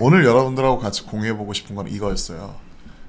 오늘 여러분들하고 같이 공유해보고 싶은 건 이거였어요.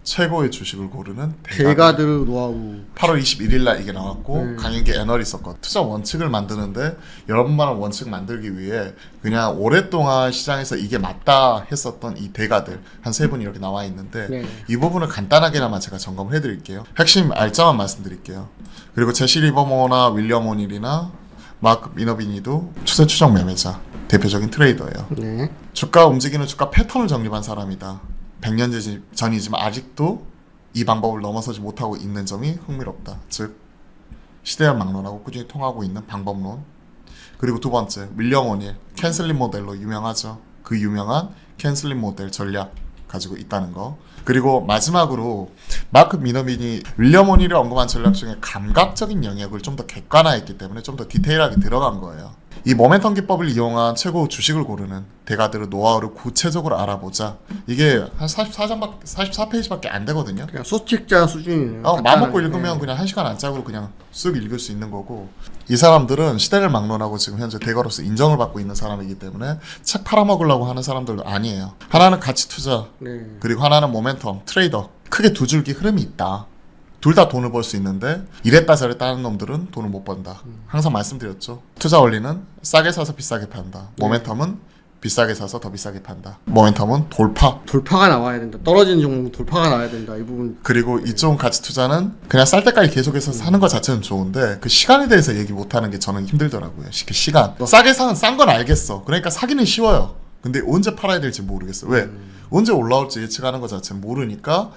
최고의 주식을 고르는 대가드 노하우. 8월 21일 날 이게 나왔고 강연계 애널이 있었거든. 투자 원칙을 만드는데 여러분만한 원칙 만들기 위해 그냥 오랫동안 시장에서 이게 맞다 했었던 이 대가들 한 3분이 이렇게 나와 있는데 이 부분을 간단하게나마 제가 점검을 해드릴게요. 핵심 알짜만 말씀드릴게요. 그리고 제시 리버모어나 윌리엄 오닐이나 마크 미너비니도 추세 추정 매매자 대표적인 트레이더예요. 주가 움직이는 주가 패턴을 정립한 사람이다. 100년 전이지만 아직도 이 방법을 넘어서지 못하고 있는 점이 흥미롭다. 즉 시대와 막론하고 꾸준히 통하고 있는 방법론. 그리고 두 번째, 윌리엄 오닐 캔슬링 모델로 유명하죠. 그 유명한 캔슬링 모델 전략 가지고 있다는 거. 그리고 마지막으로 마크 미너빈이 윌리엄 오닐이 언급한 전략 중에 감각적인 영역을 좀 더 객관화했기 때문에 좀 더 디테일하게 들어간 거예요. 이 모멘텀 기법을 이용한 최고 주식을 고르는 대가들의 노하우를 구체적으로 알아보자. 이게 한 44페이지밖에 안 되거든요. 그냥 수책자 수준이네요. 마음 먹고 읽으면 그냥 1시간 안짝으로 그냥 쓱 읽을 수 있는 거고, 이 사람들은 시대를 막론하고 지금 현재 대가로서 인정을 받고 있는 사람이기 때문에 책 팔아먹으려고 하는 사람들도 아니에요. 하나는 가치 투자, 그리고 하나는 모멘텀, 트레이더. 크게 두 줄기 흐름이 있다. 둘 다 돈을 벌 수 있는데 이랬다 저랬다 하는 놈들은 돈을 못 번다. 항상 말씀드렸죠. 투자 원리는 싸게 사서 비싸게 판다. 모멘텀은 비싸게 사서 더 비싸게 판다. 모멘텀은 돌파가 나와야 된다. 떨어지는 종목 돌파가 나와야 된다. 이 부분. 그리고 이쪽 가치 투자는 그냥 쌀 때까지 계속해서 사는 것 자체는 좋은데 그 시간에 대해서 얘기 못하는 게 저는 힘들더라고요. 그 시간. 싸게 사는 싼 건 알겠어. 그러니까 사기는 쉬워요. 근데 언제 팔아야 될지 모르겠어. 왜? 언제 올라올지 예측하는 것 자체는 모르니까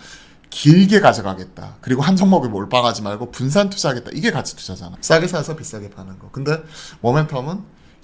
길게 가져가겠다. 그리고 한 종목에 몰빵하지 말고 분산 투자하겠다. 이게 가치 투자잖아. 싸게 사서 비싸게 파는 거. 근데 모멘텀은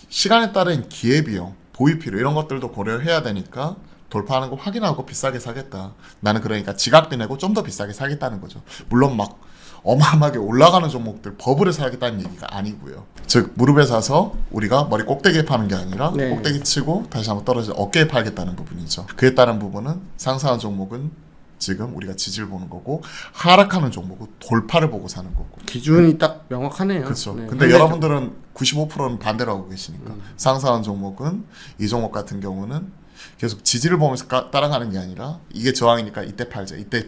시간에 따른 기회비용, 보유필요 이런 것들도 고려해야 되니까 돌파하는 거 확인하고 비싸게 사겠다. 나는 그러니까 지각비 내고 좀 더 비싸게 사겠다는 거죠. 물론 막 어마어마하게 올라가는 종목들 버블에 사겠다는 얘기가 아니고요. 즉 무릎에 사서 우리가 머리 꼭대기에 파는 게 아니라 꼭대기 치고 다시 한번 떨어져 어깨에 팔겠다는 부분이죠. 그에 따른 부분은 상승한 종목은 지금 우리가 지지를 보는 거고, 하락하는 종목은 돌파를 보고 사는 거고. 기준이 딱 명확하네요. 그렇죠. 근데 여러분들은 95%는 반대로 하고 계시니까 상승한 종목은 이 종목 같은 경우는 계속 지지를 보면서 따라가는 게 아니라 이게 저항이니까 이때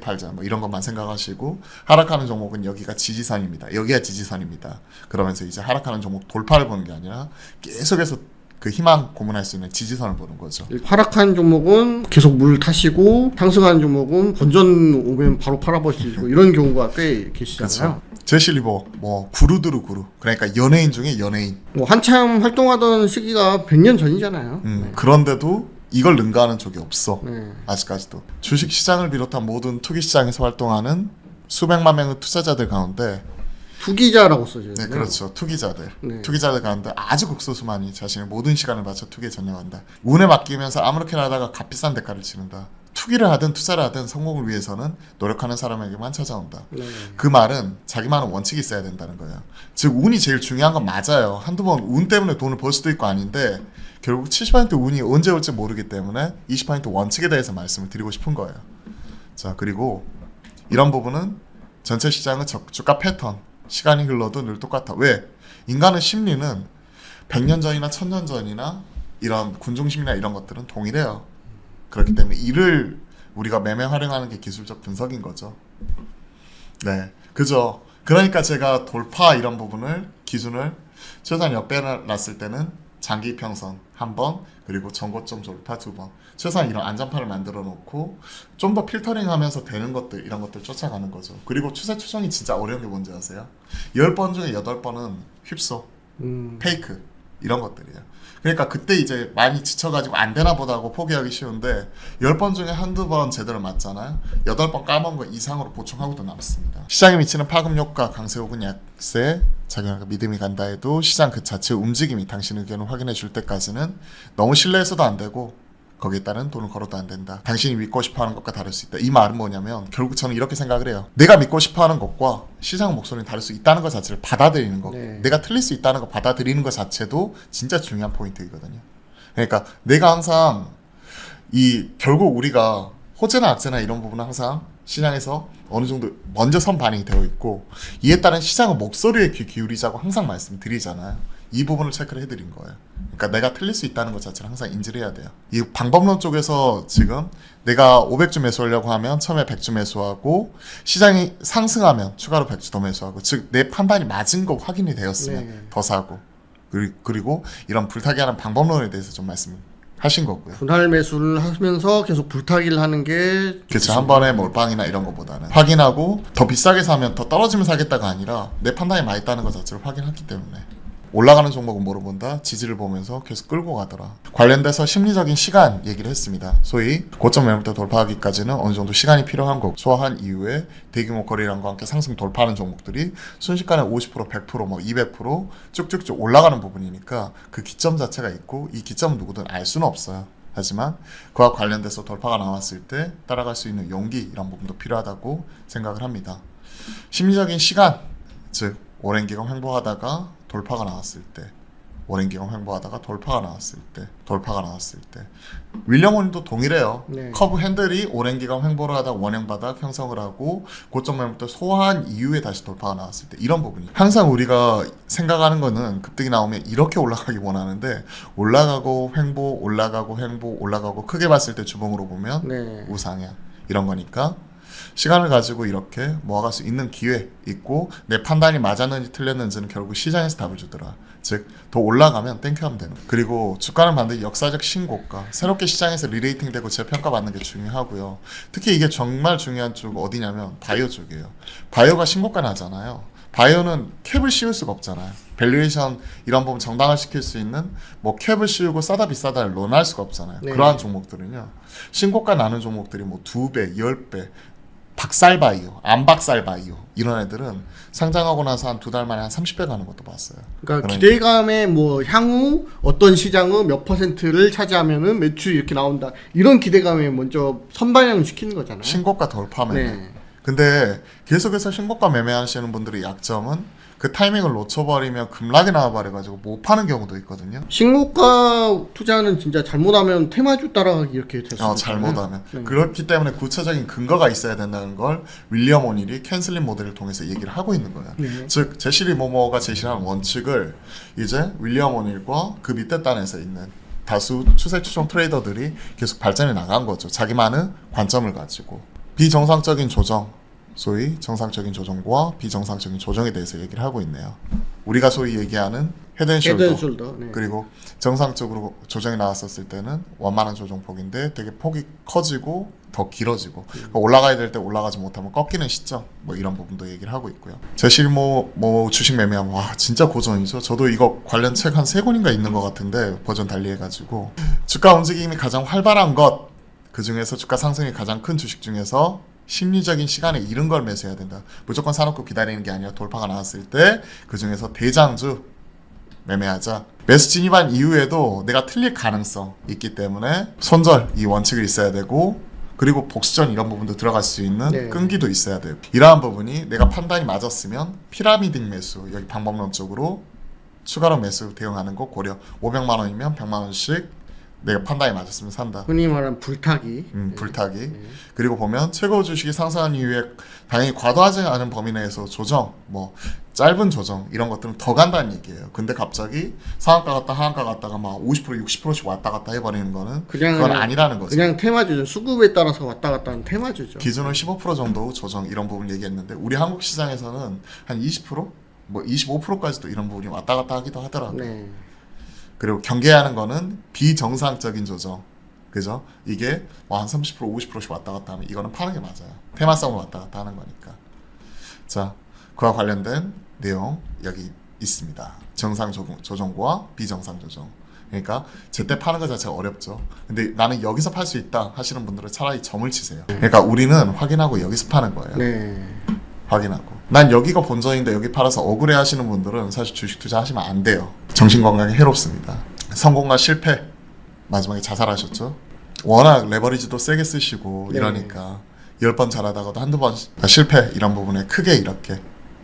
팔자 뭐 이런 것만 생각하시고, 하락하는 종목은 여기가 지지선입니다. 여기가 지지선입니다. 그러면서 이제 하락하는 종목 돌파를 보는 게 아니라 계속해서 그 희망 고문할 수 있는 지지선을 보는 거죠. 하락한 종목은 계속 물 타시고, 상승하는 종목은 본전 오면 바로 팔아버리시고 이런 경우가 꽤 계시잖아요. 제시 리버, 뭐 구루드루 구루. 그러니까 연예인 중에 연예인. 뭐 한참 활동하던 시기가 100년 전이잖아요. 그런데도 이걸 능가하는 쪽이 없어. 아직까지도. 주식 시장을 비롯한 모든 투기 시장에서 활동하는 수백만 명의 투자자들 가운데 투기자라고 써져요. 네, 그렇죠. 투기자들. 투기자들 가운데 아주 극소수만이 자신의 모든 시간을 바쳐 투기에 전념한다. 운에 맡기면서 아무렇게나 하다가 값비싼 대가를 치른다. 투기를 하든 투자를 하든 성공을 위해서는 노력하는 사람에게만 찾아온다. 그 말은 자기만의 원칙이 있어야 된다는 거예요. 즉 운이 제일 중요한 건 맞아요. 한두 번 운 때문에 돈을 벌 수도 있고 아닌데 결국 70% 운이 언제 올지 모르기 때문에 20% 원칙에 대해서 말씀을 드리고 싶은 거예요. 자, 그리고 이런 부분은 전체 시장의 주가 패턴, 시간이 흘러도 늘 똑같아. 왜? 인간의 심리는 100년 전이나 1000년 전이나 이런 군중심리나 이런 것들은 동일해요. 그렇기 때문에 이를 우리가 매매 활용하는 게 기술적 분석인 거죠. 네, 그죠. 그러니까 제가 돌파 이런 부분을 기준을 최소한 역배를 놨을 때는 장기 평선 한 번, 그리고 전고점 돌파 2번. 최소한 이런 안전판을 만들어 놓고 좀 더 필터링하면서 되는 것들, 이런 것들 쫓아가는 거죠. 그리고 추세 추정이 진짜 어려운 게 뭔지 아세요? 10번 중에 8번은 휩소, 페이크 이런 것들이에요. 그러니까 그때 이제 많이 지쳐가지고 안 되나 보다 하고 포기하기 쉬운데 10번 중에 한두 번 제대로 맞잖아요. 8번 까먹은 거 이상으로 보충하고도 남습니다. 시장에 미치는 파급 효과, 강세 혹은 약세, 자기가 믿음이 간다 해도 시장 그 자체의 움직임이 당신 의견을 확인해 줄 때까지는 너무 신뢰해서도 안 되고 거기에 따른 돈을 걸어도 안 된다. 당신이 믿고 싶어하는 것과 다를 수 있다. 이 말은 뭐냐면 결국 저는 이렇게 생각을 해요. 내가 믿고 싶어하는 것과 시장 목소리는 다를 수 있다는 것 자체를 받아들이는 거. 내가 틀릴 수 있다는 거 받아들이는 것 자체도 진짜 중요한 포인트이거든요. 그러니까 내가 항상 결국 우리가 호재나 악재나 이런 부분은 항상 시장에서 어느 정도 먼저 선 반영이 되어 있고, 이에 따른 시장의 목소리에 귀 기울이자고 항상 말씀드리잖아요. 이 부분을 체크를 해드린 거예요. 그러니까 내가 틀릴 수 있다는 것 자체를 항상 인지를 해야 돼요. 이 방법론 쪽에서 지금 내가 500주 매수하려고 하면 처음에 100주 매수하고 시장이 상승하면 추가로 100주 더 매수하고, 즉 내 판단이 맞은 거 확인이 되었으면 네. 더 사고, 그리고 이런 불타기 하는 방법론에 대해서 좀 말씀하신 거고요. 분할 매수를 하면서 계속 불타기를 하는 게 그렇죠. 한 번에 몰빵이나 이런 것보다는 확인하고 더 비싸게 사면 더 떨어지면 사겠다가 아니라 내 판단이 맞다는 것 자체를 확인했기 때문에 올라가는 종목은 뭐로 본다? 지지를 보면서 계속 끌고 가더라. 관련돼서 심리적인 시간 얘기를 했습니다. 소위 고점 매물대 돌파하기까지는 어느 정도 시간이 필요한 거고, 소화한 이후에 대규모 거래량과 함께 상승 돌파하는 종목들이 순식간에 50%, 100%, 뭐 200% 쭉쭉쭉 올라가는 부분이니까 그 기점 자체가 있고, 이 기점은 누구든 알 수는 없어요. 하지만 그와 관련돼서 돌파가 나왔을 때 따라갈 수 있는 용기, 이런 부분도 필요하다고 생각을 합니다. 심리적인 시간, 즉 오랜 기간 횡보하다가 돌파가 나왔을 때, 오랜 기간 횡보하다가 돌파가 나왔을 때 윌리엄 오닐도 동일해요. 네. 커브 핸들이 오랜 기간 횡보를 하다가 원형 바닥 형성을 하고 고점 매물대 소화한 이후에 다시 돌파가 나왔을 때, 이런 부분이 항상 우리가 생각하는 거는 급등이 나오면 이렇게 올라가기 원하는데, 올라가고 횡보, 올라가고 횡보, 올라가고 크게 봤을 때 주봉으로 보면 네. 우상향, 이런 거니까 시간을 가지고 이렇게 모아갈 수 있는 기회 있고, 내 판단이 맞았는지 틀렸는지는 결국 시장에서 답을 주더라. 즉 더 올라가면 땡큐하면 되는. 그리고 주가는 반드시 역사적 신고가, 새롭게 시장에서 리레이팅 되고 재평가받는 게 중요하고요. 특히 이게 정말 중요한 쪽 어디냐면 바이오 쪽이에요. 바이오가 신고가 나잖아요. 바이오는 캡을 씌울 수가 없잖아요. 밸류에이션 이런 부분 정당화시킬 수 있는 뭐 캡을 씌우고 싸다 비싸다를 논할 수가 없잖아요. 네. 그러한 종목들은요, 신고가 나는 종목들이 뭐 2배, 10배, 박살바이오, 암박살바이오, 이런 애들은 상장하고 나서 한 2달 만에 한 30배 가는 것도 봤어요. 그러니까 기대감에 뭐 향후 어떤 시장은 몇 퍼센트를 차지하면은 매출이 이렇게 나온다, 이런 기대감에 먼저 선반영 시키는 거잖아요. 신고가 돌파면. 네. 근데 계속해서 신고가 매매하시는 분들의 약점은 그 타이밍을 놓쳐버리면 급락이 나와버려가지고 못 파는 경우도 있거든요. 신고가 투자는 진짜 잘못하면 테마주 따라가기 이렇게 됐어요. 잘못하면. 네. 그렇기 때문에 구체적인 근거가 있어야 된다는 걸 윌리엄 오닐이 캔슬링 모델을 통해서 얘기를 하고 있는 거예요. 네. 즉 제시리 모모가 제시한 원칙을 이제 윌리엄 오닐과 그 밑에 단에서 있는 다수 추세 추종 트레이더들이 계속 발전해 나간 거죠. 자기만의 관점을 가지고. 비정상적인 조정, 소위 정상적인 조정과 비정상적인 조정에 대해서 얘기를 하고 있네요. 우리가 소위 얘기하는 헤드앤숄더, 네. 그리고 정상적으로 조정이 나왔었을 때는 완만한 조정폭인데 되게 폭이 커지고 더 길어지고, 그러니까 올라가야 될 때 올라가지 못하면 꺾이는 시점, 뭐 이런 부분도 얘기를 하고 있고요. 제실모 뭐 주식 매매하면 와 진짜 고전이죠. 저도 이거 관련 책 한 3권인가 있는 것 같은데 버전 달리해가지고, 주가 움직임이 가장 활발한 것, 그 중에서 주가 상승이 가장 큰 주식 중에서 심리적인 시간에 이른 걸 매수해야 된다. 무조건 사놓고 기다리는 게 아니라 돌파가 나왔을 때 그 중에서 대장주 매매하자. 매수 진입한 이후에도 내가 틀릴 가능성 있기 때문에 손절, 이 원칙을 있어야 되고, 그리고 복수전 이런 부분도 들어갈 수 있는 네. 끈기도 있어야 돼요. 이러한 부분이 내가 판단이 맞았으면 피라미드 매수, 여기 방법론 쪽으로 추가로 매수 대응하는 거 고려. 500만 원이면 100만 원씩 내가 판단이 맞았으면 산다. 흔히 말하는 불타기. 불타기. 그리고 보면 최고 주식이 상승한 이후에 당연히 과도하지 않은 범위 내에서 조정, 뭐 짧은 조정 이런 것들은 더 간다는 얘기예요. 근데 갑자기 상한가 갔다 하한가 갔다가 막 50%, 60%씩 왔다 갔다 해버리는 거는 그건 아니라는 거죠. 그냥 테마주죠. 수급에 따라서 왔다 갔다 하는 테마주죠. 기준은 15% 정도 조정, 이런 부분 얘기했는데 우리 한국 시장에서는 한 20%? 뭐 25%까지도 이런 부분이 왔다 갔다 하기도 하더라고요. 네. 그리고 경계해야 하는 거는 비정상적인 조정. 그죠? 이게 한 30%, 50%씩 왔다 갔다 하면 이거는 파는 게 맞아요. 테마성으로 왔다 갔다 하는 거니까. 자, 그와 관련된 내용 여기 있습니다. 정상 조정과 비정상 조정. 그러니까 제때 파는 것 자체가 어렵죠. 근데 나는 여기서 팔 수 있다 하시는 분들은 차라리 점을 치세요. 그러니까 우리는 확인하고 여기서 파는 거예요. 네. 확인하고. 난 여기가 본전인데 여기 팔아서 억울해 하시는 분들은 사실 주식 투자하시면 안 돼요. 정신건강에 해롭습니다. 성공과 실패, 마지막에 자살하셨죠. 워낙 레버리지도 세게 쓰시고 네. 이러니까 10번 잘하다가도 한두 번 실패, 이런 부분에 크게 이렇게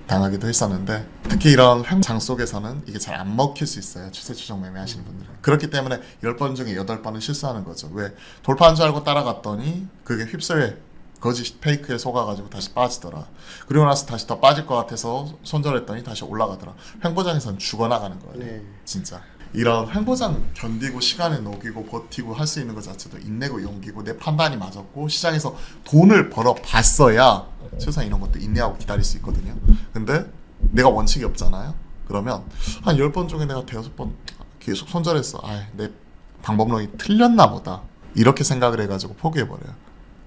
당하기도 했었는데, 특히 이런 횡장 속에서는 이게 잘 안 먹힐 수 있어요. 추세 추정 매매 하시는 분들은. 그렇기 때문에 10번 중에 8번은 실수하는 거죠. 왜? 돌파한 줄 알고 따라갔더니 그게 휩쓸려 거짓 페이크에 속아가지고 다시 빠지더라. 그리고 나서 다시 더 빠질 것 같아서 손절했더니 다시 올라가더라. 횡보장에서는 죽어나가는 거예요. 네. 진짜. 이런 횡보장 견디고 시간을 녹이고 버티고 할 수 있는 것 자체도 인내고 용기고 내 판단이 맞았고 시장에서 돈을 벌어 봤어야 세상 이런 것도 인내하고 기다릴 수 있거든요. 근데 내가 원칙이 없잖아요. 그러면 한 10번 중에 내가 5번 계속 손절했어. 내 방법론이 틀렸나 보다. 이렇게 생각을 해가지고 포기해버려요.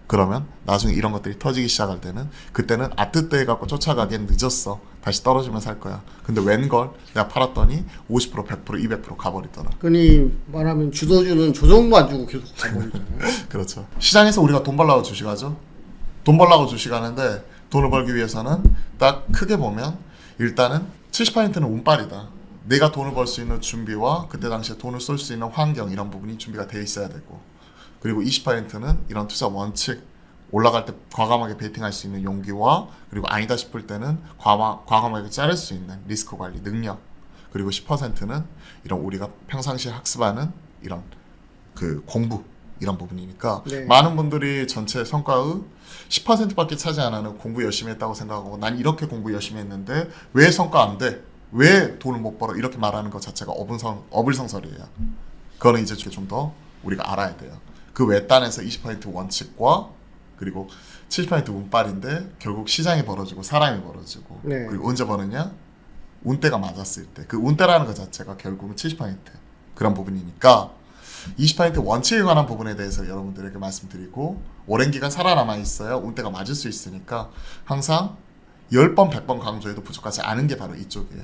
그러면 나중에 이런 것들이 터지기 시작할 때는 그때는 아뜨뜨 해갖고 쫓아가기엔 늦었어. 다시 떨어지면 살 거야. 근데 웬걸 내가 팔았더니 50%, 100%, 200% 가버리더라. 흔히 말하면 주도주는 조정도 안 주고 계속 가버리잖아요. 그렇죠. 시장에서 우리가 돈 벌라고 주식하죠. 돈 벌라고 주식하는데 돈을 벌기 위해서는 딱 크게 보면 일단은 70%는 운빨이다. 내가 돈을 벌 수 있는 준비와 그때 당시에 돈을 쏠 수 있는 환경 이런 부분이 준비가 돼 있어야 되고 그리고 20%는 이런 투자 원칙 올라갈 때 과감하게 베이팅할 수 있는 용기와 그리고 아니다 싶을 때는 과감하게 자를 수 있는 리스크 관리 능력 그리고 10%는 이런 우리가 평상시에 학습하는 이런 그 공부 이런 부분이니까 네. 많은 분들이 전체 성과의 10%밖에 차지 안 하는 공부 열심히 했다고 생각하고 난 이렇게 공부 열심히 했는데 왜 성과 안 돼? 왜 돈을 못 벌어? 이렇게 말하는 것 자체가 어불성설이에요. 그거는 이제 좀 더 우리가 알아야 돼요. 그 외딴에서 20% 원칙과 그리고 70% 운빨인데 결국 시장이 벌어지고 사람이 벌어지고 네. 그리고 언제 버느냐? 운때가 맞았을 때 그 운때라는 것 자체가 결국은 70% 그런 부분이니까 20% 원칙에 관한 부분에 대해서 여러분들에게 말씀드리고 오랜 기간 살아남아 있어야 운때가 맞을 수 있으니까 항상 10번 100번 강조해도 부족하지 않은 게 바로 이쪽이에요.